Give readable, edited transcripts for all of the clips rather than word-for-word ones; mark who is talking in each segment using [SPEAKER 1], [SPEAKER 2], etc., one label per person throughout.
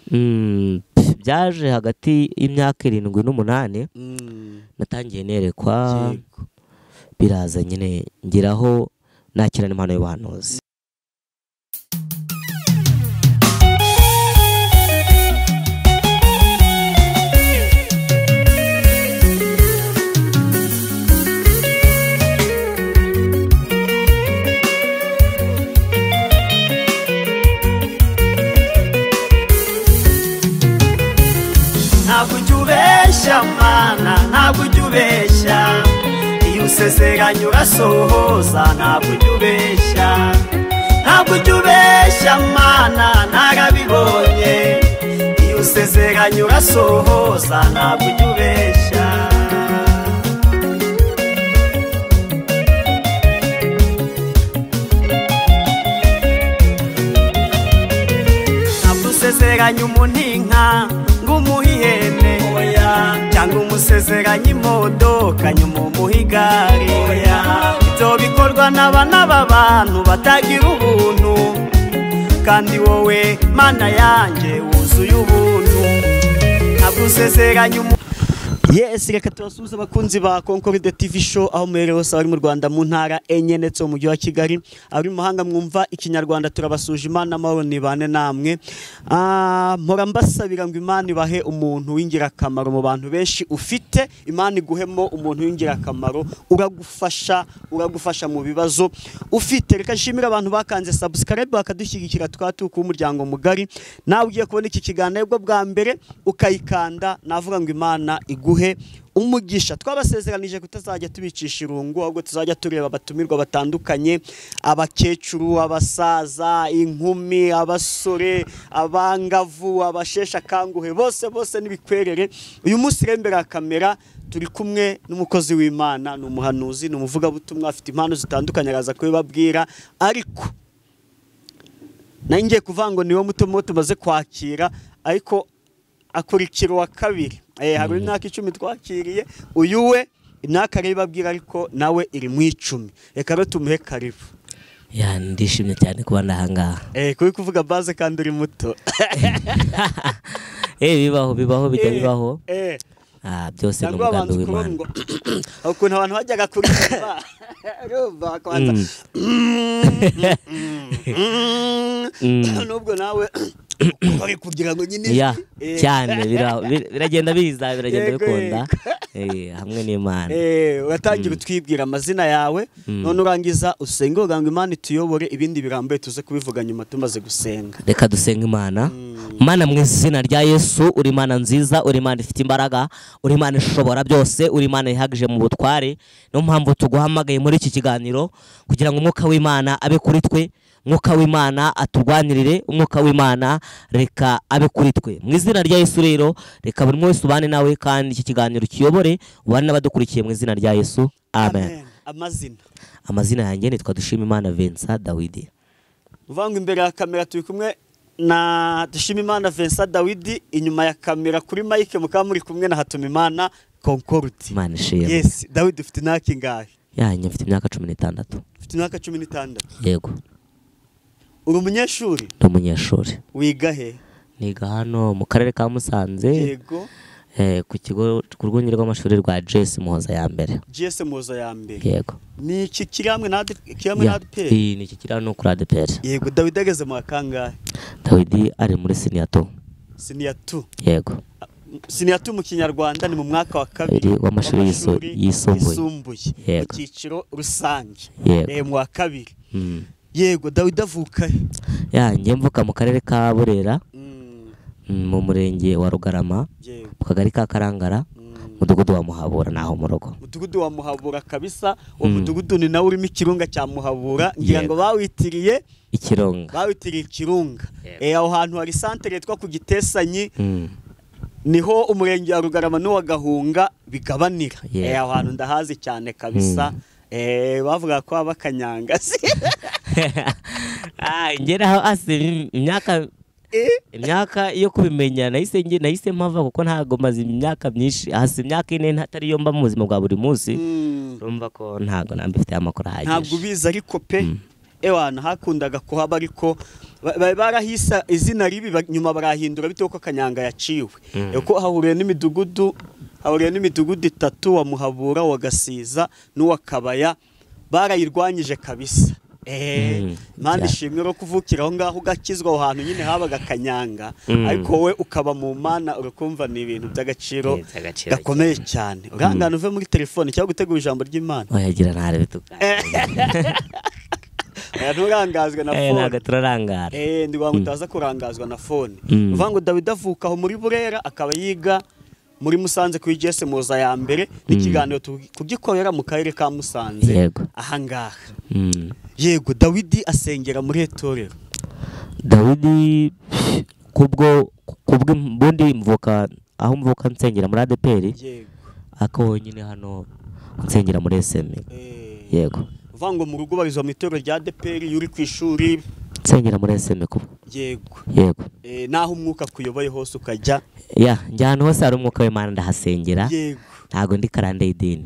[SPEAKER 1] byaje hagati y'imyaka 7 n'umunani natangiye nerekwa biraza nyine ngiraho nakirana impano y'ubuhanuzi.
[SPEAKER 2] Ntabwo ujubeshya iyo usezeranye urasohoza. Ntabwo ujubeshya mana narabibonye iyo usezeranye urasohoza. Ntabwo ujubeshya. Ntabwo usezeranye umuntu inka ngumuhihene cyangwa umusezeranye imodoka nyuma umuhigari. Ibyo bikorwa n'abana b'abantu batagira ubuntu, kandi wowe mana yanjye wuzuye ubuntu. Ntabwo usezeranye Yes, reka tubasuhuze abakunzi ba Concorde TV show aho muherereye hose bari mu Rwanda mu ntara enye ndetse mu mujyi wa Kigali. Ari mu mahanga mwumva ikinyarwanda turabasuje Imana amahoro nibane namwe. Mpora mbasabira ngo Imana ibahe umuntu w'ingirakamaro mu bantu benshi ufite. Imana iguhemo umuntu w'ingirakamaro uragufasha mu bibazo ufite. Reka nshimira abantu bakanze subscribe bakadushyigikira twatuka umuryango mugari. Nawe ugiye kubona iki kiganiro bwa mbere ukayikanda, navuga ngo Imana iguhe umugisha. Twabasezeranije kutazajya tubicisha irungu, ahubwo tuzajya tureba abatumirwa batandukanye, abakecuru, abasaza, inkumi, abasore, abangavu, abashesha kanguhe, bose n'ibikwerere. Uyu munsi rembera ya kamera turi kumwe n'umukozi w'Imana, n'umuhanuzi, n'umuvuga butumwa, afite impano zitandukanye araza kubibabwira. Ariko nanjye kuvango niwo mutomo tumaze kwakira, ariko akurikira wa kabiri. Hari imyaka 10 twakiriye, uyu we imyaka aribabwira ariko nawe iri mu 10. Reka rero tumuhe karibu.
[SPEAKER 1] Ya ndishimye cyane kuba ndahangaha.
[SPEAKER 2] Kuri kuvuga base kandi uri muto.
[SPEAKER 1] Bibaho bijya bibaho. Byose no mugambi w'Imana.
[SPEAKER 2] Ukuntu abantu bajyaga kuririmba rumva kwanza. Nubwo nawe bari kugira ngo nyine
[SPEAKER 1] cyane biragenda biragenda bikunda hamwe n'Imana.
[SPEAKER 2] Uratangira utwibwira amazina yawe none urangiza usenge ngo Imana ituyobore, ibindi birambuye tuze kubivuga nyuma tumaze gusenga.
[SPEAKER 1] Reka dusenga Imana. Mana mu izina rya Yesu, uri Imana nziza, uri Imana ifite imbaraga, uri Imana ishobora byose, uri Imana ihagije mu butware. No mpamvu tuguhamagaye muri iki kiganiro kugira ngo umwuka w'Imana abe kuri twe, umwuka w'Imana aturwanirire, umwuka w'Imana reka abe kuri twe. Mu izina rya Yesu rero reka buri wese ubane nawe kandi iki kiganiro kiyobore ubane n'abadukurikiye mu izina rya Yesu. Amen. Amazina yanjye nitwa Dushimimana Vincent Dawidi.
[SPEAKER 2] Uvango imbere ya kamera turi kumwe na Dushimimana Vincent Dawidi, inyuma ya kamera kuri Mike mukaba muri kumwe na Hatumimana Concorde.
[SPEAKER 1] Imana ishimwe.
[SPEAKER 2] Yes, Dawidi ufite imyaka ingahe?
[SPEAKER 1] Mfite imyaka 16.
[SPEAKER 2] Ufite imyaka 16?
[SPEAKER 1] Yego.
[SPEAKER 2] Uri umunyeshuri?
[SPEAKER 1] Ndi umunyeshuri.
[SPEAKER 2] Wiga he?
[SPEAKER 1] Niga hano mu karere ka Musanze.
[SPEAKER 2] Yego.
[SPEAKER 1] Ku kigo kurwungi rw'amashuri rwa JS Muhoza ya mbere.
[SPEAKER 2] JS Muhoza ya mbere.
[SPEAKER 1] Yego.
[SPEAKER 2] Ni iki kiramwe na ADPR?
[SPEAKER 1] Ni iki kirano kuri ADPR.
[SPEAKER 2] Yego. Dawidi ageze mu kangahe?
[SPEAKER 1] Dawidi ari muri senior 2.
[SPEAKER 2] Senior 2?
[SPEAKER 1] Yego.
[SPEAKER 2] Senior 2 mu kinyarwanda ni mu mwaka wa kabiri
[SPEAKER 1] w'amashuri yisumbuye. Yego.
[SPEAKER 2] Cyiciro rusange.
[SPEAKER 1] Mu
[SPEAKER 2] wa kabiri. Yego. Dawidi avuka he?
[SPEAKER 1] Njye mvuka mu karere ka Burera, mu murenge wa Rugarama, mu kagari ka Karangara, mudugudu wa Muhabura naho mu rugo.
[SPEAKER 2] Mudugudu wa Muhabura kabisa. Uwo mudugudu ni nawe urimo ikirunga cya Muhabura, ngira ngo bawitiriye
[SPEAKER 1] ikirunga.
[SPEAKER 2] Bawitiriye ikirunga. Aho hantu hari centre yitwa ku Gitesanyi. Niho umurenge wa Rugarama n'uwa Gahunga bigabanira. Aho hantu ndahazi cyane kabisa. Bavuga ko abakanyanga se.
[SPEAKER 1] Ngeraho ase imyaka yo kubimenya nahise mpava kuko ntago maze imyaka myinshi, hasi imyaka 4 ntatari yo mba mu buzima bwa buri munsi. Urumva ko ntago nambifite amakuru ahagije.
[SPEAKER 2] Ntabwo biza ariko pe ewana hakundaga kuhaba ariko barahisa izina ribi nyuma barahindura bitewe ko Kanyanga yaciwe yuko hahuriye n'imidugudu 3 wa Muhabura wa Gasiza n'uwa Kabaya barayirwanyije kabisa. Mandi shimwe ro kuvukira aho ngaho ugakizwa aho hantu nyine habaga Kanyanga ariko we ukaba mu mana urukumva ni ibintu by'agaciro gakomeye cyane. Urangana uve muri telefone cyangwa gutegura ijambo ry'Imana
[SPEAKER 1] oyagira ntare bituka
[SPEAKER 2] nturangazwe na phone
[SPEAKER 1] naga turarangara
[SPEAKER 2] ndi wamutaza kurangazwa na phone uvango David avuka aho muri Burera akaba yiga muri Musanze ku IGS Moza ya mbere n'ikiganiro kugikorera mu karere ka Musanze ahangaha. Yego Dawidi asengera muri etorero.
[SPEAKER 1] Dawidi kubwo mbundi mvuka aho mvuka nsengera muri ADPR.
[SPEAKER 2] Yego
[SPEAKER 1] ako nyine hano nsengera muri SM. Yego
[SPEAKER 2] vango mu rugo barizwa mu itorero rya ADPR yuri ku ishuri
[SPEAKER 1] nsengera muri SM ko. Yego
[SPEAKER 2] naho umwuka kuyoboye hose ukajya
[SPEAKER 1] njyana hose ari umwuka w'Imana ndahasengera.
[SPEAKER 2] Yego
[SPEAKER 1] ntago ndi karande idini.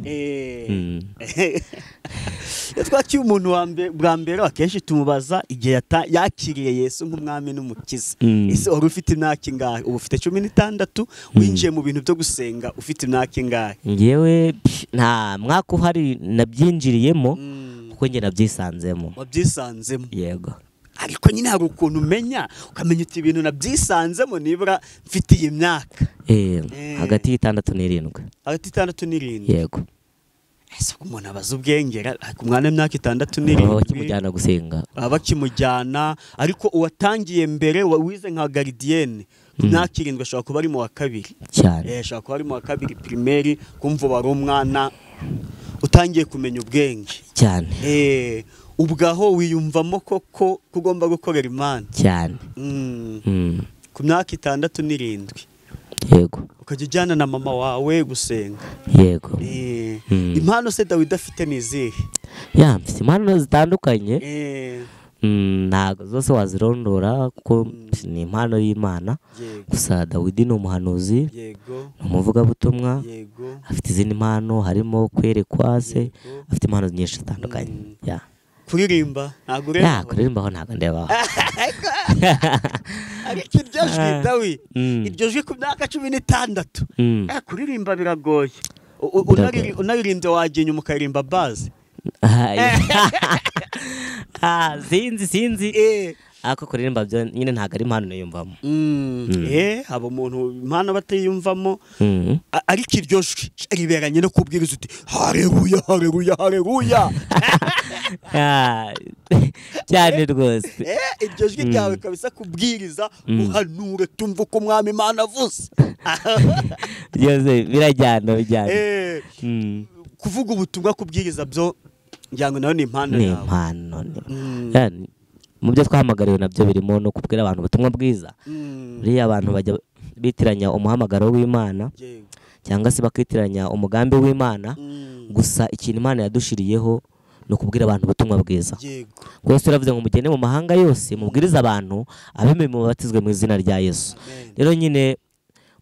[SPEAKER 2] Yatwakiye umuntu bwa mbere akenshi tumubaza igihe yakiriye Yesu nk'umwami n'umukiza. Ese wari ufite imyaka ingahe? Ubu ufite 16 winjiye mu bintu byo gusenga ufite imyaka ingahe?
[SPEAKER 1] Ngewe nta mwaka uhari nabyinjiriyemo kuko nge nabyisanzemo.
[SPEAKER 2] Wabyisanzemo?
[SPEAKER 1] Yego.
[SPEAKER 2] Ariko nyine hari ukuntu umenya ukamenya uti ibintu nabyisanzemo nibura mfite iyi myaka.
[SPEAKER 1] Hagati y'6 n'7.
[SPEAKER 2] Hagati 6 n'7.
[SPEAKER 1] Yego.
[SPEAKER 2] Ese umuntu abaza ubwengera kumwana imyaka 6 n'7
[SPEAKER 1] bakimujyana gusenga.
[SPEAKER 2] Bakimujyana ariko uwatangiye mbere wize nka gardienne imyaka 7 ashobora kuba ari mu wa kabiri.
[SPEAKER 1] Cyane.
[SPEAKER 2] Ashobora kuba ari mu wa kabiri primaire kumva bari umwana utangiye kumenya ubwenge.
[SPEAKER 1] Cyane.
[SPEAKER 2] Ubwaho wiyumvamo koko kugomba gukorera Imana.
[SPEAKER 1] Cyane.
[SPEAKER 2] Ku myaka 6 n'7.
[SPEAKER 1] Yego.
[SPEAKER 2] Ukajya ujyana na mama wawe gusenga.
[SPEAKER 1] Yego.
[SPEAKER 2] Impano se Dawidi afite nizihe?
[SPEAKER 1] Mfite impano zitandukanye. Ntago zose wazirondora kuko ni impano y'Imana. Gusa Dawidi ni umuhanuzi.
[SPEAKER 2] Yego.
[SPEAKER 1] Umuvuga butumwa.
[SPEAKER 2] Yego.
[SPEAKER 1] Afite izindi impano harimo kwerekwa se. Afite impano nyinshi zitandukanye.
[SPEAKER 2] Kuririmba ntago ureba.
[SPEAKER 1] Kuririmba ho ntago ndeba.
[SPEAKER 2] Ariko iryo jwi Dawi iryo jwi ku myaka 16 kuririmba biragoye. Unaririmbye wagiye nyuma ukaririmba base.
[SPEAKER 1] Sinzi ako kuririmba byo nyine ntago ari impano niyumvamo.
[SPEAKER 2] Haba umuntu impano batiyumvamo ariko iryo jwi riberanye no kubwiriza uti haleluya haleluya haleluya.
[SPEAKER 1] Cyane rwose.
[SPEAKER 2] Iryo jwi ryawe kabisa kubwiriza uhanure tumva uko umwami Imana avuze.
[SPEAKER 1] Byose birajyana.
[SPEAKER 2] Kuvuga ubutumwa kubwiriza byo nyango nayo ni impano yawe.
[SPEAKER 1] Ni impano. Mu byo twahamagariwe nabyo birimo no kubwira abantu ubutumwa bwiza. Buriya abantu bajya bitiranya umuhamagaro w'Imana cyangwa se bakitiranya umugambi w'Imana. Gusa ikintu Imana yadushiriyeho no kubwira abantu ubutumwa bwiza. Kuko turavuze ngo mugende mu mahanga yose mubwiriza abantu abemeye mu batizwe mu izina rya Yesu. Rero nyine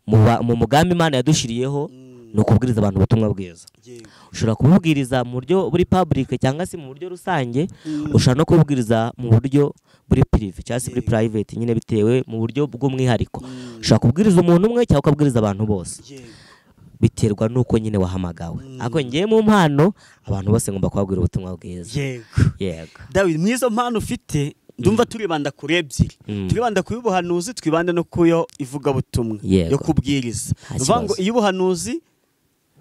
[SPEAKER 1] mu mugambi Imana yadushiriyeho no kubwiriza abantu ubutumwa bwiza. Ushobora kububwiriza mu buryo buri public cyangwa se mu buryo rusange. Ushobora no kububwiriza mu buryo buri privé cyangwa se buri private nyine bitewe mu buryo bw'umwihariko. Ushobora kubwiriza umuntu umwe cyangwa ukabwiriza abantu bose. Biterwa nuko nyine wahamagawe. Ako ngiye mu mpano abantu bose ngomba kubabwira ubutumwa bwiza. Yego.
[SPEAKER 2] David mwizo mpano ufite ndumva turibanda kuri ebyiri. Turibanda ku y'ubuhanuzi twibanda no kuyo ivuga butumwa yo kubwiriza. Uvango iyo ubuhanuzi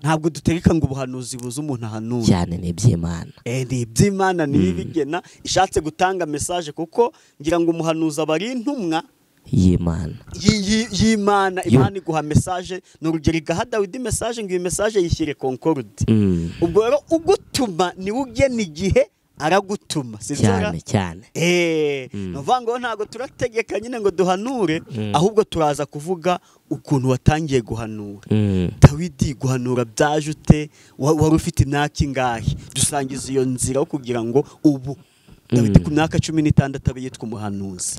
[SPEAKER 2] ntabwo dutegeka ngo ubuhanuzi buze umuntu ahanura.
[SPEAKER 1] Cyane ni iby'Imana.
[SPEAKER 2] Ni iby'Imana nibigena ishatse gutanga message kuko ngira ngo umuhanuzi aba ari intumwa
[SPEAKER 1] y'Imana.
[SPEAKER 2] Y'Imana Imana iguha message n'urugero igaha Dawidi message ngo iyi message yishyire Concord. Ubwo rero ugutuma ni ugena igihe aragutuma
[SPEAKER 1] cyane.
[SPEAKER 2] Nuvango ntago turategeka nyine ngo duhanure ahubwo turaza kuvuga ukuntu watangiye guhanura. Dawidi guhanura byajute wari ufite imyaka ingahe? Dusangiza iyo nzira kugira ngo ubu Dawidi ku myaka 16 abe yitwa umuhanuzi.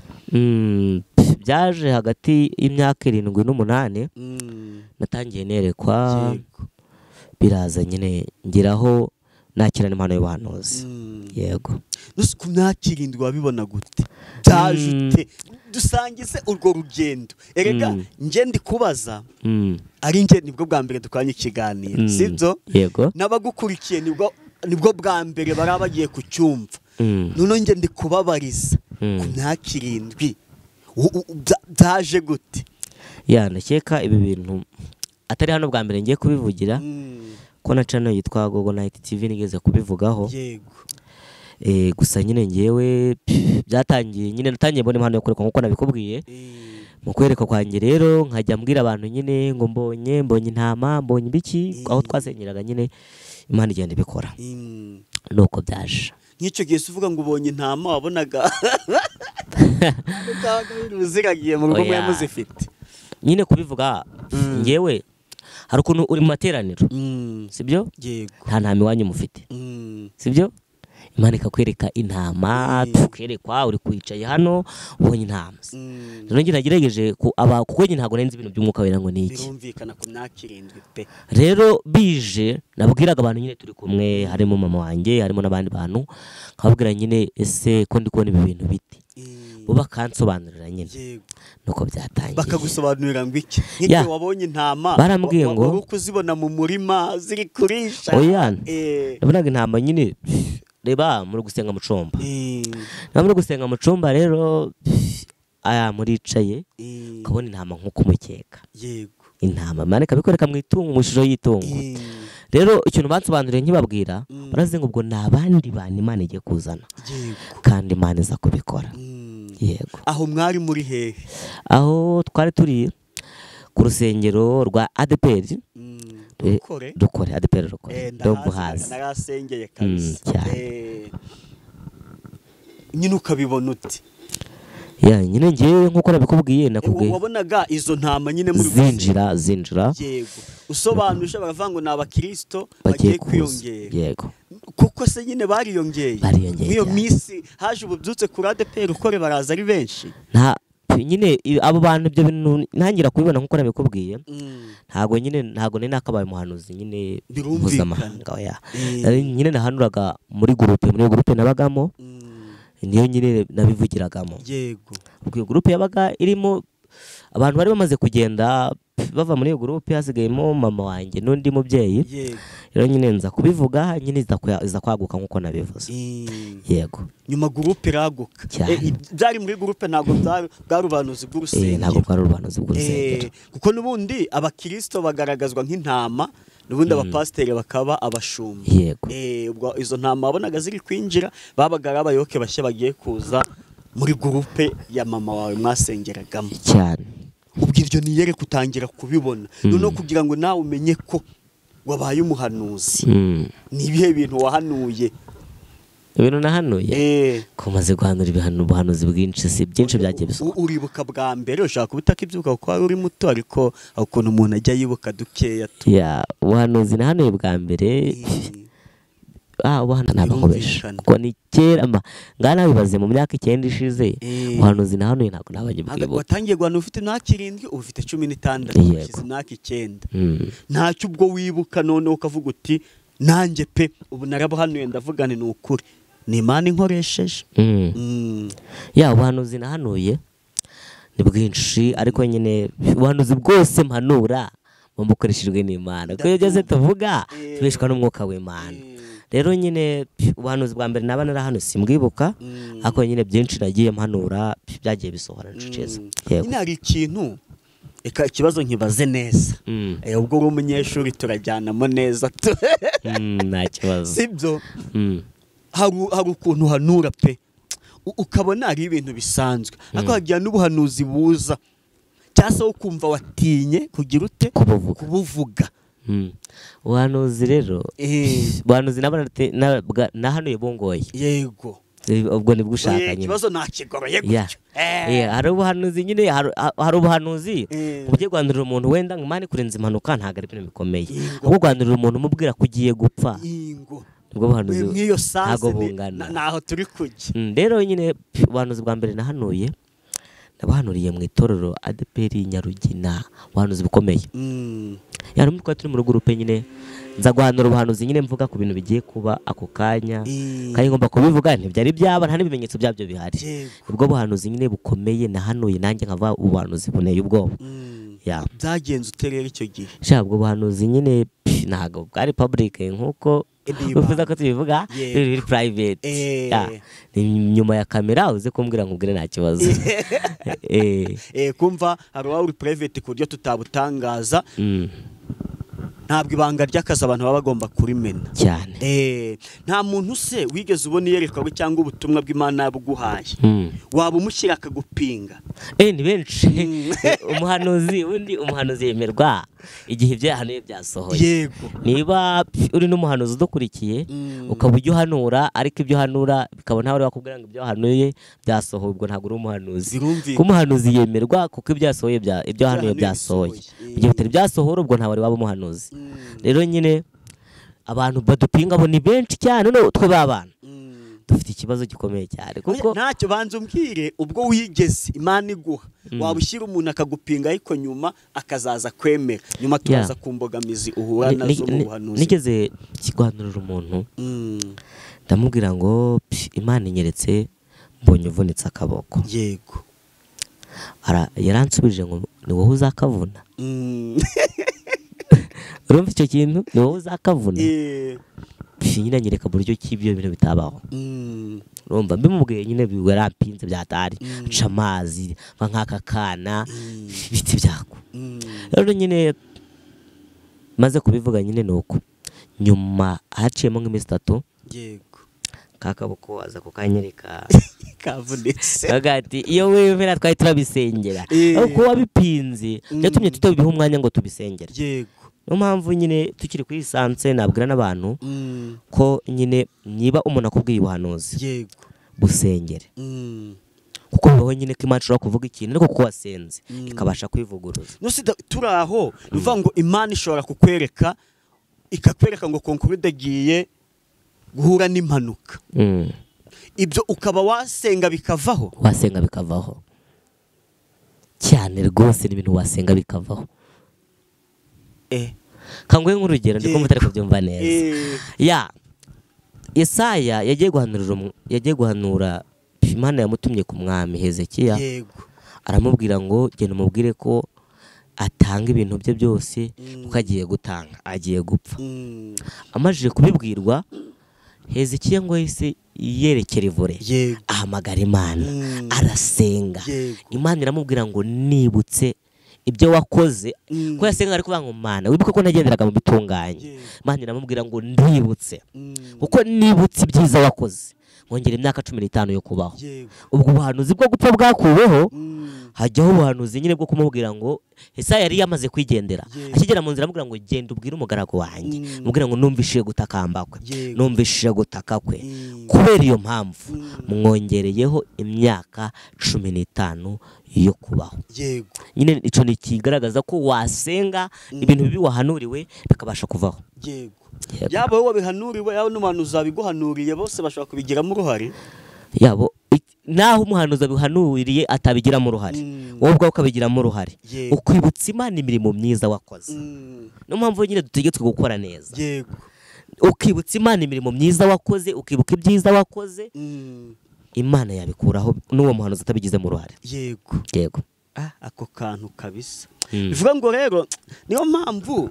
[SPEAKER 1] Byaje hagati y'imyaka 7 n'8 natangiye nerekwa biraza nyine ngiraho nakirana impano y'ubuhanuzi. Yego.
[SPEAKER 2] Nusi ku myaka 7 wabibona gute? Byajute dusangize urwo rugendo. Erega nje ndi kubaza ari nje nibwo bwa mbere dukanye ikiganiro, sibyo?
[SPEAKER 1] Yego.
[SPEAKER 2] Nabagukurikiye nibwo bwa mbere barabagiye kucyumva. None nje ndi kubabariza ku myaka 7 byaje gute?
[SPEAKER 1] Ya nakeka ibi bintu atari hano bwa mbere ngiye kubivugira ko na channel yitwa Gogo Night TV nigeze kubivugaho.
[SPEAKER 2] Yego.
[SPEAKER 1] Gusa nyine ngewe byatangiye nyine natangiye mbona impano yo kureka nkuko nabikubwiye. Mu kwereka kwanjye rero nkajya mbwira abantu nyine ngo mbonye intama, mbonye ibiki aho twasengeraga nyine Imana igenda ibikora. Nuko byaje.
[SPEAKER 2] Nk'icyo gihe uvuga ngo ubonye intama wabonaga uziragiye mu rugo mwe muzifite.
[SPEAKER 1] Nyine kubivuga ngewe hari ukuntu uri mu materaniro, sibyo?
[SPEAKER 2] Yego.
[SPEAKER 1] Nta ntama iwanyu mufite, sibyo? Imana ikakwereka intama, tukerekwa uri kwicaye hano ubonye intama. Rero ngira nagerageje kuko nyine ntago nenze ibintu by'umwuka wera ngo niki.
[SPEAKER 2] Birumvikana ku myaka 7 pe.
[SPEAKER 1] Rero bije nabwiraga abantu nyine turi kumwe, harimo mama wanjye, harimo n'abandi bantu, nkababwira nyine ese ko ndi kubona ibi bintu biti. Bo bakansobanurira nyine. Nuko byatangiye.
[SPEAKER 2] Bakagusobanurira ngo iki? Nk'icyo wabonye intama
[SPEAKER 1] barambwiye ngo
[SPEAKER 2] uri kuzibona mu murima ziri kurisha.
[SPEAKER 1] Oya. Nabonaga intama nyine reba muri gusenga mu cumba. Muri gusenga mu cumba rero muricaye ukabona intama nk'uko mukeka.
[SPEAKER 2] Yego.
[SPEAKER 1] Intama Imana ikabikoreka mu itungo, mu ishusho y'itungo. Rero ikintu bansobanuriye nkibabwira baraze ngo ubwo nabandi bantu Imana igiye kuzana.
[SPEAKER 2] Yego.
[SPEAKER 1] Kandi Imana iza kubikora. Yego.
[SPEAKER 2] Aho mwari muri hehe?
[SPEAKER 1] Aho twari turi ku rusengero rwa ADPR. Dukore ADPR Rukore. Ndumva hazi.
[SPEAKER 2] Narasengeye kabisa. Nyine ukabibona uti?
[SPEAKER 1] Ya nyine ngewe nkuko nabikubwiye nakubwiye.
[SPEAKER 2] Wabonaga izo ntama nyine muri
[SPEAKER 1] zinjira.
[SPEAKER 2] Yego. Usobanuje baravuga ngo n'abakristo bagiye kwiyongera.
[SPEAKER 1] Yego.
[SPEAKER 2] Kuko se nyine bariyongeye. Iyo misi haje ububyutse kuri ADPR Rukore baraza ari benshi.
[SPEAKER 1] Nyine abo bantu ibyo bintu ntangira kubibona nkuko nabikubwiye. Ntago nari nakabaye umuhanuzi nyine mpuzamahanga ya. Nyine nahanuraga muri groupe nabagamo. Niyo nyine nabivugiragamo.
[SPEAKER 2] Yego.
[SPEAKER 1] Ubwo groupe yabaga irimo abantu bari bamaze kugenda bava muri iyo groupe, hasigayemo mama wanjye n'undi mubyeyi.
[SPEAKER 2] Yego.
[SPEAKER 1] Rero nyine nza kubivuga nyine iza kwaguka nkuko nabivuze. Yego.
[SPEAKER 2] Nyuma groupe raguka. Byari muri groupe ntago bwarubanuzi bw'urusengero.
[SPEAKER 1] Ntago bwarubanuzi bw'urusengero.
[SPEAKER 2] Kuko nubundi abakristo bagaragazwa nk'intama, nubundi abapasiteri bakaba abashumba.
[SPEAKER 1] Yego.
[SPEAKER 2] Ubwo izo ntama wabonaga ziri kwinjira babaga ari abayoboke bashya bagiye kuza muri groupe ya mama wawe mwasengeragamo.
[SPEAKER 1] Cyane.
[SPEAKER 2] Ubwiryo niyere kutangira kubibona. Noneho kugira ngo nawe umenye ko wabaye umuhanuzi. Ni ibihe bintu wahanuye?
[SPEAKER 1] Ibintu nahanuye kumaze guhanura ubuhanuzi bwinshi, si byinshi byagiye bisohoka.
[SPEAKER 2] Uribuka bwa mbere ushaka kubitaka ibyuka kuko wari uri muto, ariko ukuntu umuntu ajya yibuka dukeya.
[SPEAKER 1] Ubuhanuzi nahanuye bwa mbere ubuhanuzi nabakobesha kuko ni kera ngana bibaze mu myaka 9 ishize. Ubuhanuzi nahanuye ntabwo nabanye bwibuka.
[SPEAKER 2] Watangiye guhana ufite imyaka 7 ufite 16 ushize imyaka 9. Ntacyo ubwo wibuka none ukavuga uti nanjye pe ubu narabuhanuye ndavugane ni ukuri ni Imana inkoresheje.
[SPEAKER 1] Ubuhanuzi nahanuye ni bwinshi, ariko nyine ubuhanuzi bwose mpanura bumukoreshejwe n'Imana. Kuko iyo byose tuvuga tubeshwa n'umwuka w'Imana. Rero nyine ubuhanuzi bwa mbere naba narahano simbwibuka, ariko nyine byinshi nagiye mpanura byagiye bisohora nceceza.
[SPEAKER 2] Nyine hari ikintu eka ikibazo nkibaze neza. Ubwo uri umunyeshuri turajyanamo neza.
[SPEAKER 1] Nta kibazo.
[SPEAKER 2] Sibyo? Hari ukuntu hanura pe ukabona ari ibintu bisanzwe, ariko hagiye n'ubuhanuzi buza cyase ukumva watinye kugira ute kubuvuga.
[SPEAKER 1] Ubuhanuzi rero ubuhanuzi nahanuye bungoye.
[SPEAKER 2] Yego.
[SPEAKER 1] Ubwo nibwo ushaka nyine.
[SPEAKER 2] Ikibazo nakigoroye gutyo.
[SPEAKER 1] Hari ubuhanuzi nyine, hari ubuhanuzi ugiye guhanurira umuntu wenda ngo Imana kurenza impanuka ntago ari ibintu bikomeye. Ubwo guhanurira umuntu umubwira kugiye gupfa. Ubwo buhanuzi ntago bungana.
[SPEAKER 2] Naho turi kujya.
[SPEAKER 1] Rero nyine ubuhanuzi bwa mbere nahanuye nabahanuriye mu itorero ADPR Nyarugina ubuhanuzi bukomeye yari umwe twari turi mu groupe nyine nza guhanura ubuhanuzi nyine mvuga ku bintu bigiye kuba ako kanya kandi ngomba kubivuga ntibyari byaba nta n'ibimenyetso byabyo bihari ubwo buhanuzi nyine bukomeye nahanuye nanjye nkava ubuhanuzi buneye ubwoba
[SPEAKER 2] byagenze uterera icyo gihe
[SPEAKER 1] ubwo buhanuzi nyine ntago bwari public nkuko bivuze ko tubivuga biri private nyuma ya kamera uze kumbwira nkubwire nta kibazo
[SPEAKER 2] kumva hari uri private ku buryo tutabutangaza ntabwo ibanga ry'akazi abantu baba bagomba kurimena
[SPEAKER 1] cyane
[SPEAKER 2] nta muntu se wigeze ubona iyerekwa cyangwa ubutumwa bw'Imana yabuguhaye waba umushyira akagupinga
[SPEAKER 1] ni benshi umuhanuzi yemerwa igihe ibyo yahanuye byasohoye
[SPEAKER 2] yego
[SPEAKER 1] niba uri n'umuhanuzi udukurikiye ukaba ujya uhanura ariko ibyo uhanura bikaba ntawe wakubwira ngo ibyo wahanuye byasohoye ubwo ntabwo uri umuhanuzi kuko umuhanuzi yemerwa kuko ibyo yahanuye byasohoye igihe bitari byasohora ubwo ntawe waba umuhanuzi rero nyine abantu badupinga bo ni benshi cyane no twe babana dufite ikibazo gikomeye cyane kuko
[SPEAKER 2] ntacyo banze umbwire ubwo wigeze Imana iguha waba ushyira umuntu akagupinga ariko nyuma akazaza kwemera nyuma turaza ku mbogamizi uhura nazo mu buhanuzi
[SPEAKER 1] nigeze kiguhanurira umuntu ndamubwira ngo Imana inyeretse mbonye uvunitse akaboko
[SPEAKER 2] yego
[SPEAKER 1] yaransubije ngo ni wowe uzakavuna urumva icyo kintu ni wowe uzakavuna nyine anyereka buryo cy'ibyo bintu bitabaho urumva mbimubwiye nyine birampinze byatari nca amazi nk'aka kana biti byako rero nyine maze kubivuga nyine nuko nyuma haciyemo nk'iminsi 3
[SPEAKER 2] yego
[SPEAKER 1] kakaboko aza kukanyereka
[SPEAKER 2] kavunitse
[SPEAKER 1] agati iyo wemera twari turabisengera ariko wabipinze byatumye tutabiha umwanya ngo tubisengere
[SPEAKER 2] yego
[SPEAKER 1] no mpamvu nyine tukiri kuri sanse nabwira n'abantu ko nyine niba umuntu akubwiye ubuhanuzi
[SPEAKER 2] yego
[SPEAKER 1] busengere kuko bibaho nyine ko Imana ishobora kuvuga ikintu ariko kuko wasenze ikabasha kwivuguruza
[SPEAKER 2] turaho bivuga ngo Imana ishobora kukwereka ikakwereka ngo conclude agiye guhura n'impanuka ibyo ukaba wasenga bikavaho cyane rwose ni ibintu wasenga bikavaho kanguhe nk'urugero ndiko mutari kubyumva neza Yesaya yagiye guhanura Imana yamutumye ku mwami Hezekiya aramubwira ngo genda umubwire ko atanga ibintu bye byose kuko agiye gupfa amajije kubibwirwa Hezekiya ngo yise yerekera ivure ahamagara Imana arasenga Imana iramubwira ngo nibutse ibyo wakoze ko yasenga ari kuvuga ngo Mana wibuke ko nagenderaga mu bitunganye Imana iramubwira ngo ndibutse kuko nibutse ibyiza wakoze ngongera imyaka 15 yo kubaho ubwo buhanuzi bwo gupfa bwakuweho hajyaho ubuhanuzi nyine bwo kumubwira ngo Yesaya yari yamaze kwigendera akigera mu nzira amubwira ngo genda ubwire umugaragu wanjye mubwira ngo numvishije gutakamba kwe numvishije gutaka kwe kubera iyo mpamvu mwongereyeho imyaka 15 yo kubaho nyine ico ni kigaragaza ko wasenga ibintu bibi wahanuriwe bikabasha kuvaho yabo wowe bihanuriwe yabo n'umuntu uzabiguhanuriye bose bashobora kubigiramo uruhare
[SPEAKER 1] yabo naho umuhanuzi abihanuriye atabigiramo uruhare wowe ubwawe ukabigiramo uruhare ukwibutsa Imana imirimo myiza wakoze no mpamvu nyine dutegetswe gukora neza ukibutsa Imana imirimo myiza wakoze ukibuka ibyiza wakoze Imana yabikuraho n'uwo muhanuzi atabigizemo uruhare yego
[SPEAKER 2] ako kantu kabisa bivuga ngo rero niyo mpamvu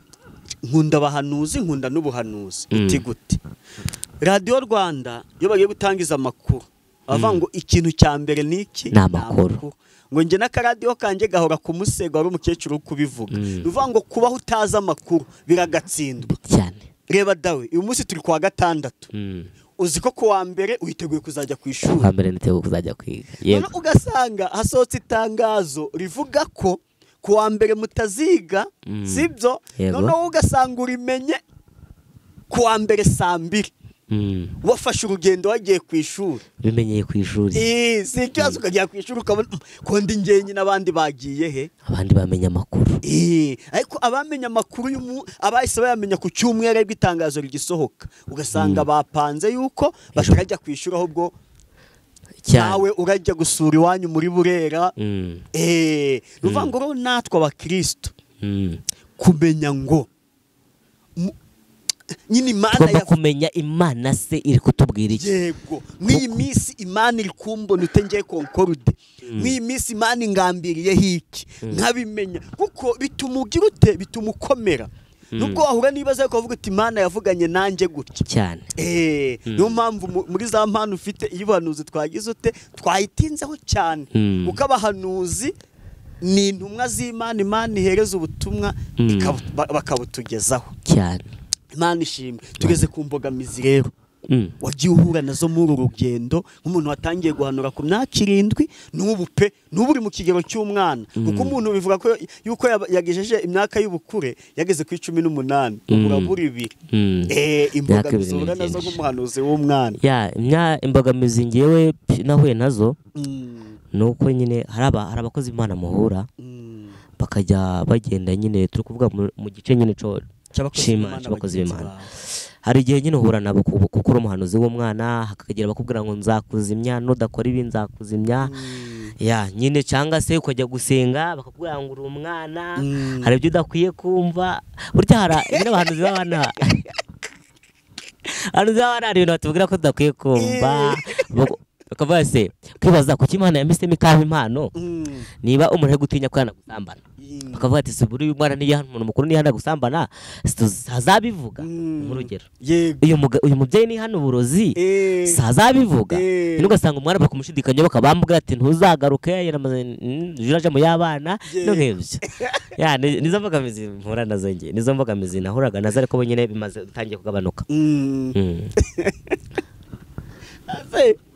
[SPEAKER 2] nkunda abahanuzi nkunda n'ubuhanuzi uti gute Radio Rwanda iyo bagiye gutangiza amakuru bavuga ngo ikintu cya mbere niki
[SPEAKER 1] n'amakuru
[SPEAKER 2] ngo nge n'akaradiyo kanjye gahora ku musego ari umukecuru kubivuga bivuga ngo kubaho utazi amakuru biragatsindwa
[SPEAKER 1] cyane
[SPEAKER 2] reba dawe uyu munsi turi kwa 6 uzi ko kuwa mbere uhiteguye kuzajya ku ishuri
[SPEAKER 1] kuwa mbere niteguye kuzajya kwiga
[SPEAKER 2] yego ugasanga hasohotse itangazo rivuga ko kuwa mbere mutaziga sibyo noneho ugasanga urimenye kuwa mbere 2:00 wafashe urugendo wagiye ku ishuri
[SPEAKER 1] bimenyeye ku ishuri
[SPEAKER 2] si ikibazo ukajya ku ishuri ukabona ko ndi ngenye n'abandi bagiye he
[SPEAKER 1] abandi bamenya amakuru
[SPEAKER 2] ariko abamenya amakuru abahise bayamenya ku cyumweru ariko itangazo rigisohoka ugasanga bapanze yuko bashaka ku ishuri ahubwo nawe urajya gusura iwanyu muri Burera nuvuga ngo natwe abakristo kumenya ngo nyine Imana
[SPEAKER 1] kumenya Imana se iri kutubwira iki.
[SPEAKER 2] Yego nk'iyi minsi Imana iri kumbona utengeye concorde nk'iyi minsi Imana ingambiriye hiki nkabimenya kuko bituma ugira ute bituma ukomera nubwo wahura nibaza ko uvuga ati Imana yavuganye nanjye gutya
[SPEAKER 1] cyane.
[SPEAKER 2] Niyo mpamvu muri za mpano ufite iyo bahanuzi twagize ute twayitinzeho cyane kuko abahanuzi ni intumwa z'Imana, Imana ihereza ubutumwa bakabutugezaho
[SPEAKER 1] cyane.
[SPEAKER 2] Imana ishimwe. Tugeze ku mbogamizi rero wagiye uhura nazo muri urugendo nk'umuntu watangiye guhanura ku myaka 7 n'ubu uri mu kigero cy'umwana kuko umuntu bivuga ko yuko yagejeje imyaka y'ubukure yageze ku 18 urabura 2 imbogamizi uhura nazo nk'umuhanuzi w'umwana.
[SPEAKER 1] Imbogamizi ngewe nahuye nazo nuko nyine hari abakozi Imana muhura bakajya bagenda nyine turi kuvuga mu gice nyine cy'abakozi b'Imana. Hari igihe nyine uhura nabo kuko umuhanuzi w'umwana hakagera bakubwira ngo nzakuzimya nudakora ibi nzakuzimya nyine cyangwa se ukajya gusenga bakakubwira ngo uri umwana hari ibyo udakwiye kumva. Burya hari abahanuzi b'abana hari ibintu batubwira ko tudakwiye kumva bakavuga se kwibaza kuki Imana yamisemo ikaba impano niba umuntu ari gutinya kwana gusambana bakavuga ati se buri mwana niyo umuntu mukuru ni hana gusambana sazabivuga nk'urugero uyu mubyeyi ni hano uburozi sazabivuga ugasanga umwana bakumushidikanya bakabambwira ati ntuzagaruke yaramaze mu y'abana no nk'ibyo nizo mbogamizi mpura nazo nge nizo mbogamizi nahuraga nazo ariko nyine bimaze gutangiye kugabanuka.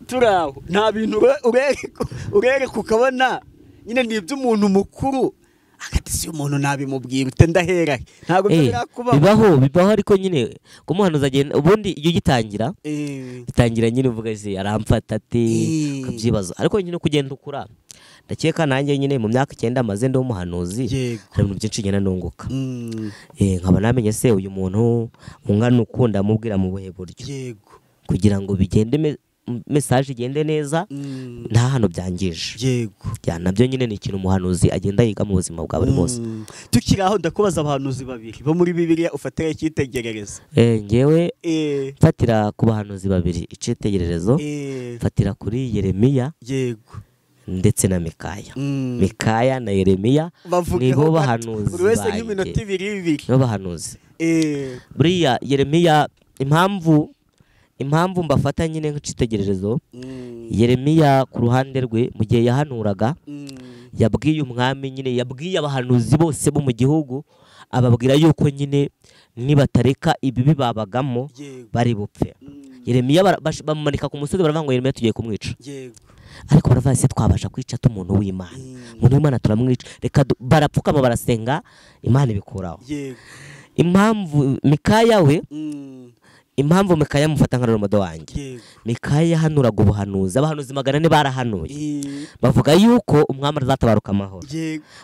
[SPEAKER 2] Turaho nta bintu urere kukabona nyine ni iby'umuntu mukuru hagati si umuntu nabimubwira ute ndahera ntago
[SPEAKER 1] bibaho ariko nyine kumuhanuza agenda ubundi iyo gitangira nyine uvuga ese aramfata ati kabyibazo ariko nyine kugenda ukura ndakeka nanjye nyine mu myaka 9 amaze ndo umuhanuzi hari ibintu byinshi nyine nunguka nkaba namenye se uyu muntu ungana ukunda mubwira mu buhe buryo kugira ngo bigende message igende neza nta hano byangije nabyo nyine ni ikintu umuhanuzi agenda yiga mu buzima bwa buri munsi.
[SPEAKER 2] Tukiraho ndakubaza abahanuzi babiri bo muri Bibiliya ufatira icyitegererezo.
[SPEAKER 1] Ngewe fatira ku bahanuzi babiri icyitegererezo fatira kuri Yeremiya ndetse na Mikaya na Yeremiya nibo bahanuzi
[SPEAKER 2] buri wese nk'iminota 2
[SPEAKER 1] nibo bahanuzi. Buriya Yeremiya impamvu mbafata nyine nk'icitegererezo Yeremiya ku ruhande rwe mu gihe yahanuraga yabwiye umwami nyine yabwiye abahanuzi bose bo mu gihugu ababwira yuko nyine nibatareka ibibi babagamo bari bupfe. Yeremiya bamumanika ku musozi baravuga ngo Yeremiya tugiye kumwica ariko baravuga se twabasha kwica umuntu w'Imana umuntu w'Imana turamwica reka barapfukama barasenga Imana ibikuraho. Impamvu Mikaya mufata nka romodo wanjye Mikaya yahanuraga ubuhanuzi abahanuzi 400 barahanuye bavuga yuko umwami azatabaruka amahoro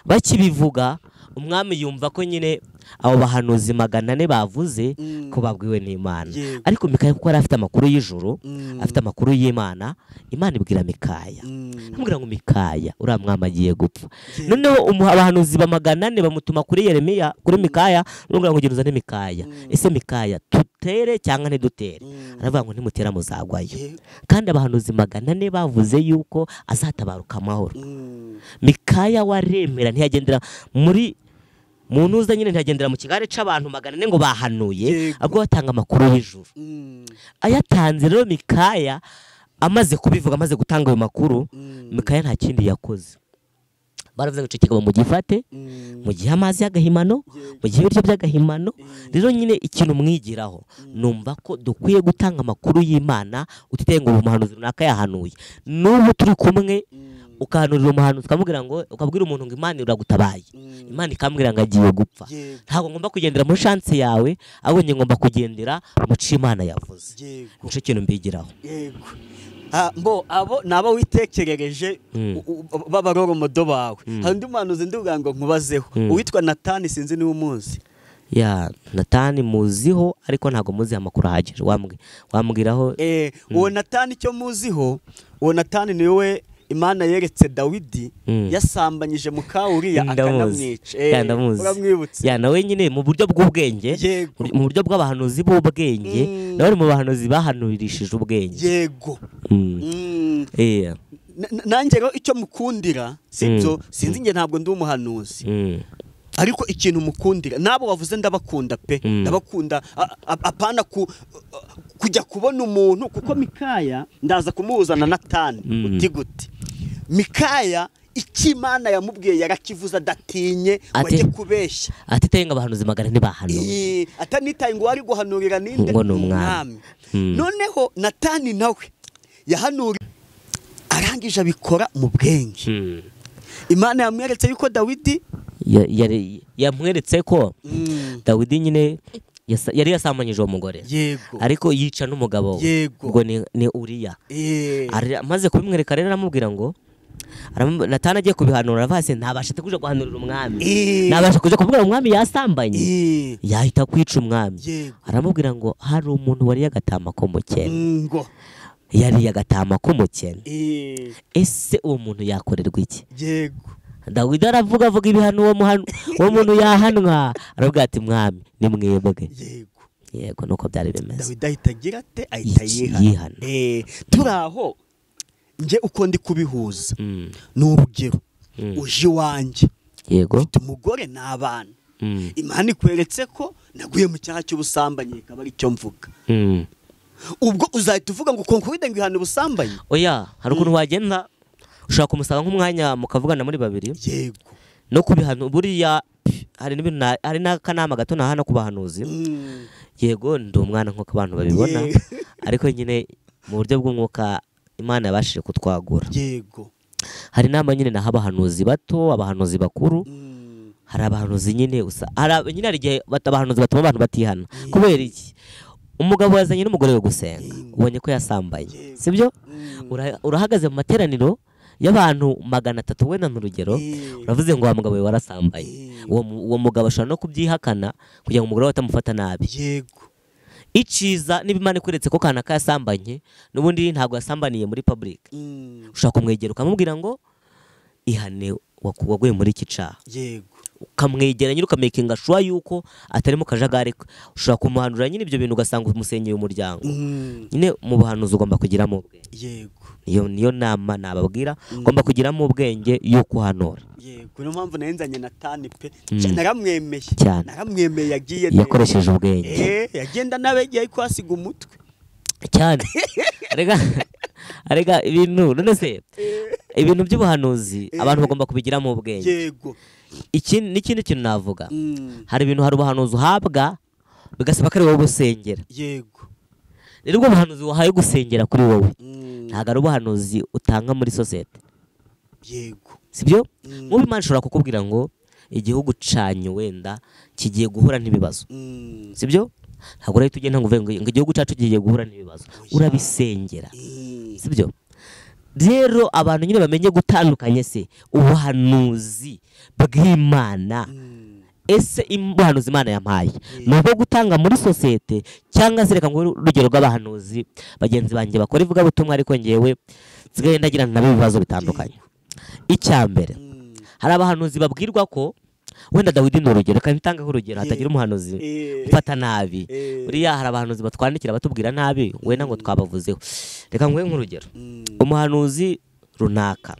[SPEAKER 1] bakibivuga umwami yumva ko nyine abo bahanuzi 400 bavuze ko babwiwe n'Imana ariko Mikaya kuko afite amakuru y'ijuru afite amakuru y'Imana Imana ibwira Mikaya amubwira ngo Mikaya uriya mwami agiye gupfa noneho abahanuzi 400 bamutuma kuri Yeremiya kuri Mikaya n'ubwira ngo giruza ne Mikaya ese Mikaya tutere cyangwa ntidutere aravuga ngo ntimutera muzagwayo kandi abahanuzi 400 bavuze yuko azatabaruka amahoro. Mikaya waremera ntiyagendera muri munuza nyine ntiyagendera mu kigare c'abantu 400 ngo bahanuye ahubwo batanga amakuru y'ijuru ayatanze rero Mikaya amaze kubivuga amaze gutanga ayo makuru Mikaya nta kindi yakoze baravuze ngo cekeka mu gifate mu gihe amazi y'agahimano mu gihe ibiryo by'agahimano rero nyine ikintu mwigiraho numva ko dukwiye gutanga amakuru y'Imana utitenga umuhanuzi runaka yahanuye n'ubu turi kumwe ukahanurira umuhanuzi ukamubwira ngo ukabwira umuntu ngo Imana iragutabaye Imana ikambwira ngo agiye gupfa ntabwo ngomba kugendera muri chance yawe ahubwo ngomba kugendera mu Imana yavuze nico kintu mbigiraho.
[SPEAKER 2] Abo nabo witekerereje babaroro modo bawe handi umuhanuzi ndivuga ngo nkubazeho uwitwa Natani sinzi ni umunsi
[SPEAKER 1] ya Natani muziho ariko ntago muzi amakuru ahagije wambwiraho
[SPEAKER 2] uwo Natani icyo muziho uwo Natani niwe Imana yeretse Dawidi yasambanyije muka Uriya akanamwica uramwibutse
[SPEAKER 1] ya nawe nyine mu buryo bw'ubwenge mu buryo bw'abahanuzi b'ubwenge nawe mu bahanuzi bahanurishije ubwenge
[SPEAKER 2] yego nanjye rero icyo mukundira sibyo sinzi nge ntabwo ndi umuhanuzi ariko ikintu mukundira nabo wavuze ndabakunda pe ndabakunda apana kujya kubona umuntu kuko Mikaya ndaza kumuzana na Natani uti gute Mikaya ikimana yamubwiye yarakivuza datinye wajye kubeshya
[SPEAKER 1] atitenga abahanuzi magana ntibahanuye
[SPEAKER 2] atanitaye ngo wari guhanurira ninde
[SPEAKER 1] ngo n'umwami
[SPEAKER 2] noneho Natani nawe yahanura arangije abikora mu bwenge Imana yamweretse yuko Dawidi
[SPEAKER 1] yamweretse ko Dawidi nyine yari yasambanyije uwo mugore ariko yica n'umugabo ngo ni Uriya amaze kubimwereka rero aramubwira ngo Natani agiye kubihanura avase ntabasha kuja guhanurira umwami nabasha kuja kuvuga umwami yasambanye yahita kwica umwami aramubwira ngo hari umuntu wari yagatama ko mukene yari yagatama ko mukene ese uwo muntu yakorerwa iki Dawidi aravuga ibihano uwo muntu yahanwa aravuga ati mwami ni mwebwe yego nuko byari bimeze
[SPEAKER 2] Dawidi ahitagira ate ahita yihana turaho nje uko ndi kubihuza n'urugero uje wanje
[SPEAKER 1] yego
[SPEAKER 2] umugore n'abana Imana ikweretse ko naguye mu cyaha cy'ubusambanyi kaba ari cyo mvuga ubwo uzahita uvuga ngo konkuride ngo ihana ubusambanyi
[SPEAKER 1] oya hari ukuntu wagenda ushaka kumusanga nk'umwanya mukavugana muri babiri
[SPEAKER 2] yego
[SPEAKER 1] no kubihana buriya hari n'ibintu hari n'akanama gato nahana ku bahanuzi yego ndi umwana nk'uko abantu babibona ariko nyine mu buryo bw'umwuka Imana yabashije kutwagura
[SPEAKER 2] yego
[SPEAKER 1] hari nama nyine naho abahanuzi bato abahanuzi bakuru hari abahanuzi nyine hari nyine hari igihe abahanuzi batuma abantu batihana kubera iki umugabo yazanye n'umugore we gusenga ubonye ko yasambanye sibyo urahagaze mu materaniro y'abantu 300 wenda n'urugero uravuze ngo wa mugabo we warasambaye uwo mugabo ashobora no kubyihakana kugira ngo umugore we atamufata nabi
[SPEAKER 2] yego
[SPEAKER 1] iciza n'ibimana ikweretse ko kana kasambanye n'ubundi ntabwo yasambaniye muri public ushaka kumwegera ukamubwira ngo ihane waguye muri iki caha
[SPEAKER 2] yego
[SPEAKER 1] ukamwegera nyine ukamekinga shuwa yuko atari mu kajagari ushaka kumuhanura nyine ibyo bintu ugasanga umusenyeye umuryango nyine mu buhanuzi ugomba kugiramo ubwenge
[SPEAKER 2] yego
[SPEAKER 1] niyo nama nababwira ugomba kugiramo ubwenge yuko uhanura
[SPEAKER 2] yego niyo mpamvu nenzanye Natani pe naramwemeye yagiye
[SPEAKER 1] yakoresheje ubwenge
[SPEAKER 2] yagenda nabegiye kwasiga umutwe
[SPEAKER 1] cyane arega ibintu none se ibintu by'ubuhanuzi abantu bagomba kubigiramo ubwenge
[SPEAKER 2] yego
[SPEAKER 1] n'ikindi kintu navuga hari ibintu hari ubuhanuzi uhabwa bigasaba ko ari wowe gusengera
[SPEAKER 2] yego
[SPEAKER 1] rero ubwo buhanuzi wahaye gusengera kuri wowe ntabwo ari ubuhanuzi utanga muri sosiyete
[SPEAKER 2] yego
[SPEAKER 1] sibyo nk'ubu Imana ishobora kukubwira ngo igihugu canyu wenda kigiye guhura n'ibibazo sibyo ntabwo urahita ugenda ngo uvuge ngo igihugu cyacu kigiye guhura n'ibibazo urabisengera sibyo rero abantu nyine bamenye gutandukanye se ubuhanuzi bw'Imana ese ubuhanuzi Imana yampaye nuko gutanga muri sosiyete cyangwa se reka ngo urugero rw'abahanuzi bagenzi banjye bakora ivuga butumwa ariko ngewe sigaye ndagira nabo ibibazo bitandukanye icyambere hari abahanuzi babwirwa ko wenda Dawidi n'urugero reka bitanga nk'urugero hatagira umuhanuzi ufata nabi buriya hari abahanuzi batwandikira batubwira nabi wenda ngo twabavuzeho reka nguhe nk'urugero umuhanuzi runaka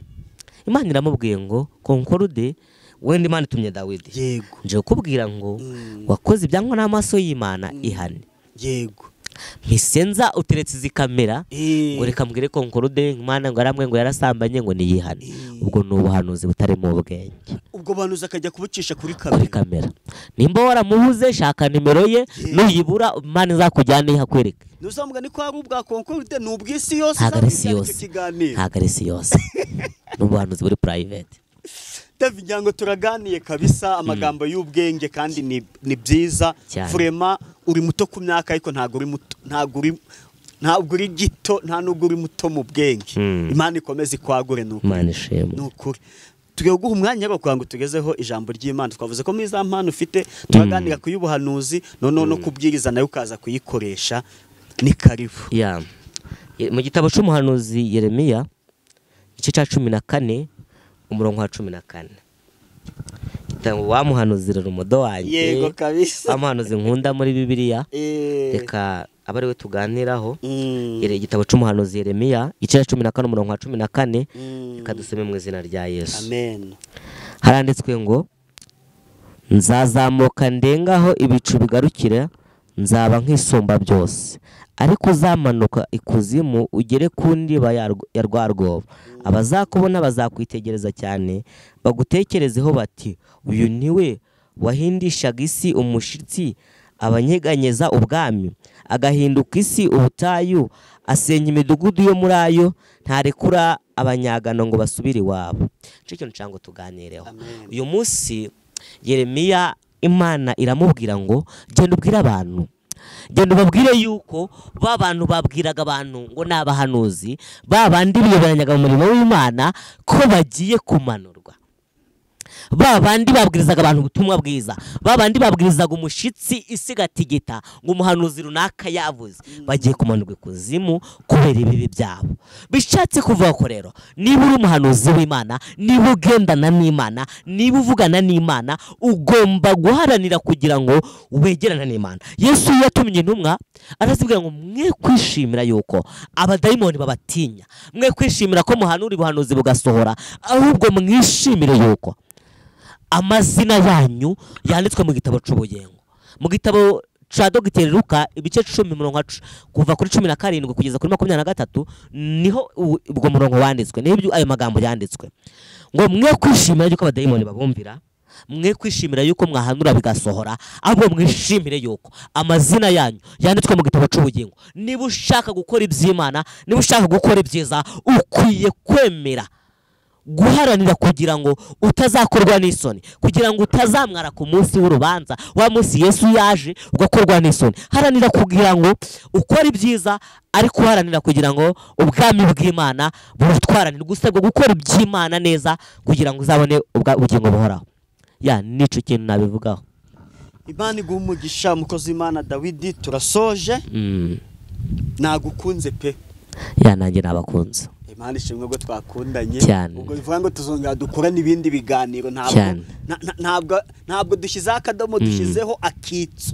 [SPEAKER 1] Imana iramubwiye ngo konkorude wenda Imana itumye Dawidi
[SPEAKER 2] yego
[SPEAKER 1] nje kukubwira ngo wakoze ibyangwa n'amaso y'Imana ihane
[SPEAKER 2] yego
[SPEAKER 1] mpisenza uteretse izi kamera ngo reka mbwire konkorude Imana ngo aramwe ngo yarasambanye ngo niyihane ubwo ni ubuhanuzi butarimo ubwenge
[SPEAKER 2] ubwo banuza akajya kubucisha kuri
[SPEAKER 1] kamera nimba waramubuze shaka nimero ye nuyibura Imana izakujyana ihakwereka
[SPEAKER 2] nuzambwa ni ko ari ubwa konkorude n'ubwisi yose
[SPEAKER 1] ntago ari isi yose n'ubuhanuzi buri private
[SPEAKER 2] David nyango turaganiye kabisa amagambo y'ubwenge kandi ni byiza vraiment uri muto ku myaka ariko ntago uri gito nta nubwo uri muto mu bwenge Imana ikomeze kwagure
[SPEAKER 1] Imana ishimwe
[SPEAKER 2] nukuri tugiye guha umwanya wo kugira ngo tugezeho ijambo ry'Imana. Twavuze ko muri za mpano ufite turaganira ku y'ubuhanuzi no kubwiriza nayo ukaza kuyikoresha. Ni karibu.
[SPEAKER 1] Mu gitabo cy'umuhanuzi Yeremiya igice cya 14 umurongo wa 14. Wa muhanuzi rero umudo wanjye.
[SPEAKER 2] Yego kabisa.
[SPEAKER 1] Amuhanuzi nkunda muri Bibiliya. Reka abari we tuganiraho. Igitabo cy'umuhanuzi Yeremiya igice cya 14 umurongo wa 14. Reka dusome mu izina rya Yesu.
[SPEAKER 2] Amen.
[SPEAKER 1] Haranditswe ngo nzazamuka ndengaho ibicu bigarukira, nzaba nk'isumba byose, ariko uzamanuka ikuzimu ugere ku ndiba ya rwarwobo. Abazakubona bazakwitegereza cyane, bagutekerezeho bati uyu niwe wahindishaga isi umushitsi, abanyeganyeza ubwami, agahinduka isi ubutayu, asenya imidugudu yo muri ayo, ntarekura abanyagano ngo basubire iwabo. Cyo kintu cyangwa tuganireho. Uyu munsi Yeremiya Imana iramubwira ngo genda ubwira abantu, genda ubabwire yuko ba bantu babwiraga abantu ngo nabahanuzi, ba bandi biyoberanyaga mu murimo w'Imana ko bagiye kumanurwa. Ba bandi babwirizaga abantu ubutumwa bwiza, ba bandi babwirizaga umushitsi isigatigita ngo umuhanuzi runaka yavuze, bagiye kumanurwa ikuzimu kubera ibibi byabo. Bishatse kuvuga ko rero niba uri umuhanuzi w'Imana, niba ugendana n'Imana, niba uvugana n'Imana, ugomba guharanira kugira ngo wegerane n'Imana. Yesu yatumye intumwa arazibwira ngo mwe kwishimira yuko abadayimoni babatinya, mwe kwishimira ko muhanura ubuhanuzi bugasohora, ahubwo mwishimire yuko amazina yanyu yanditswe mu gitabo cy'ubugingo. Mu gitabo cha Dr. Luka ibice 10 kuva kuri 17 kugeza kuri 23 niho ubwo murongo wanditswe, niho ayo magambo yanditswe ngo mwe kwishimira yuko abadayimoni babumvira, mwe kwishimira yuko mwahanura bigasohora, ahubwo mwishimire yuko amazina yanyu yanditswe mu gitabo cy'ubugingo. Niba ushaka gukora iby'Imana, niba ushaka gukora ibyiza, ukwiye kwemera guharanira kugira ngo utazakorwa n'isoni, kugira ngo utazamwara ku munsi w'urubanza, wa munsi Yesu yaje ugakorwa n'isoni. Haranira kugira ngo ukore ibyiza, ariko haranira kugira ngo ubwami bw'Imana burutwaranire, gusabwa gukora iby'Imana neza kugira ngo uzabone ubugingo buhoraho. Nico kintu nabivugaho.
[SPEAKER 2] Imana iguha umugisha mukozi Imana Dawidi. Turasoje. Nagukunze pe.
[SPEAKER 1] Nanjye nabakunze.
[SPEAKER 2] Imana ishimwe ngo twakundanye.
[SPEAKER 1] Ubwo
[SPEAKER 2] bivuga ngo tuzongera dukora n'ibindi biganiro. Ntabwo dushyizeho akadomo, dushyizeho akitso.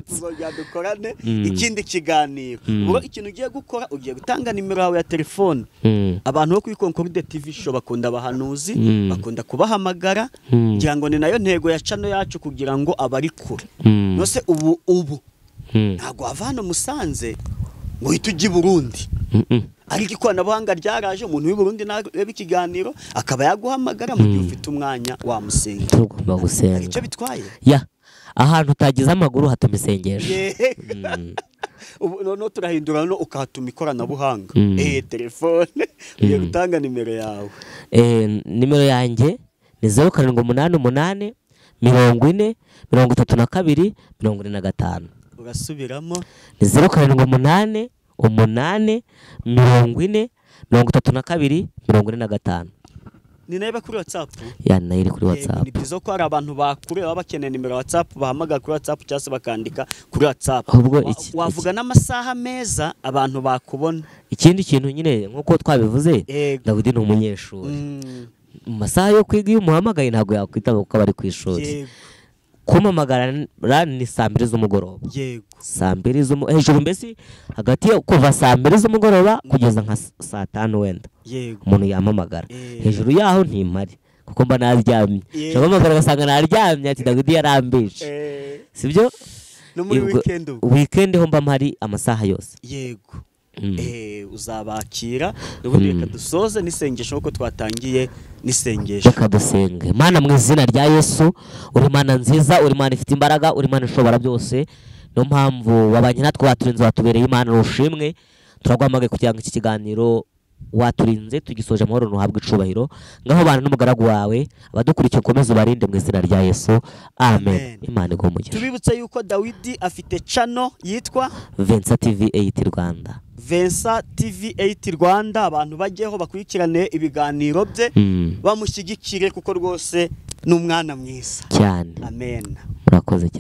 [SPEAKER 2] Tuzongera dukorane ikindi kiganiro. Ubwo ikintu ugiye gukora, ugiye gutanga nimero yawe ya telefone. Abantu bo kuri Concorde TV show bakunda abahanuzi, bakunda kubahamagara, ngira ngo ni nayo ntego ya channel yacu kugira ngo abari kure. Nose ubu ntabwo avana Musanze ngo uhite ujye i Burundi. Ariko ikoranabuhanga ryaraje, umuntu w'i Burundi nareba ikiganiro akaba yaguhamagara mu gihe ufite umwanya wamusenga.
[SPEAKER 1] Tugomba gusenga.
[SPEAKER 2] Icyo bitwaye?
[SPEAKER 1] Ahantu utagize amaguru hatuma isengesho.
[SPEAKER 2] No turahindura no ukahatuma ikoranabuhanga. Telefone ugiye gutanga nimero yawe.
[SPEAKER 1] Nimero yanjye ni 0788 40 32 45.
[SPEAKER 2] Urasubiramo?
[SPEAKER 1] Ni 0788 8 40 32 45.
[SPEAKER 2] Ni nayo kuri WhatsApp?
[SPEAKER 1] Nayo iri kuri WhatsApp.
[SPEAKER 2] Ni byiza ko hari abantu bakure baba bakeneye nimero WhatsApp, bahamagara kuri WhatsApp cyangwa se bakandika kuri WhatsApp. Wavuga n'amasaha meza abantu bakubona. Ikindi
[SPEAKER 1] kintu nyine nkuko twabivuze, Dawidi ni umunyeshuri. Mu masaha yo kwiga iyo umuhamagaye ntabwo yakwitaba kuko bari ku ishuri. Kumamagara ni 2 z'umugoroba. Saa 2 hejuru, mbese hagati yo kuva saa 2 z'umugoroba kugeza nka saa 5 wenda. Umuntu yamamagara. Hejuru yaho ntimari kuko mba naryamye. Shamamagara gasanga naryamye ati Dawidi yarambije. Sibyo?
[SPEAKER 2] No muri
[SPEAKER 1] weekend ho mba mpari amasaha yose.
[SPEAKER 2] Uzabakira. Ubundi reka dusoze n'isengesho uko twatangiye n'isengesho.
[SPEAKER 1] Reka dusenge. Mana mu izina rya Yesu, uri Mana nziza, uri Mana ifite imbaraga, uri Mana ishobora byose. No mpamvu wabanye natwe, waturinze, watubereye Imana urushimwe. Turagwamagaye kugira ngo iki kiganiro waturinze tugisoje amahoro nuhabwe icubahiro ngaho bana n'umugaragu wawe abadukurikiye ukomeze ubarinde mu izina rya Yesu amen. Imana igumugisha.
[SPEAKER 2] Tubibutse yuko Dawidi afite channel yitwa
[SPEAKER 1] Vensa TV 8 Rwanda.
[SPEAKER 2] Vensa TV 8 Rwanda, abantu bajyeho bakurikirane ibiganiro bye bamushyigikire kuko rwose n'umwana mwiza
[SPEAKER 1] cyane.
[SPEAKER 2] Amen.
[SPEAKER 1] Murakoze cyane.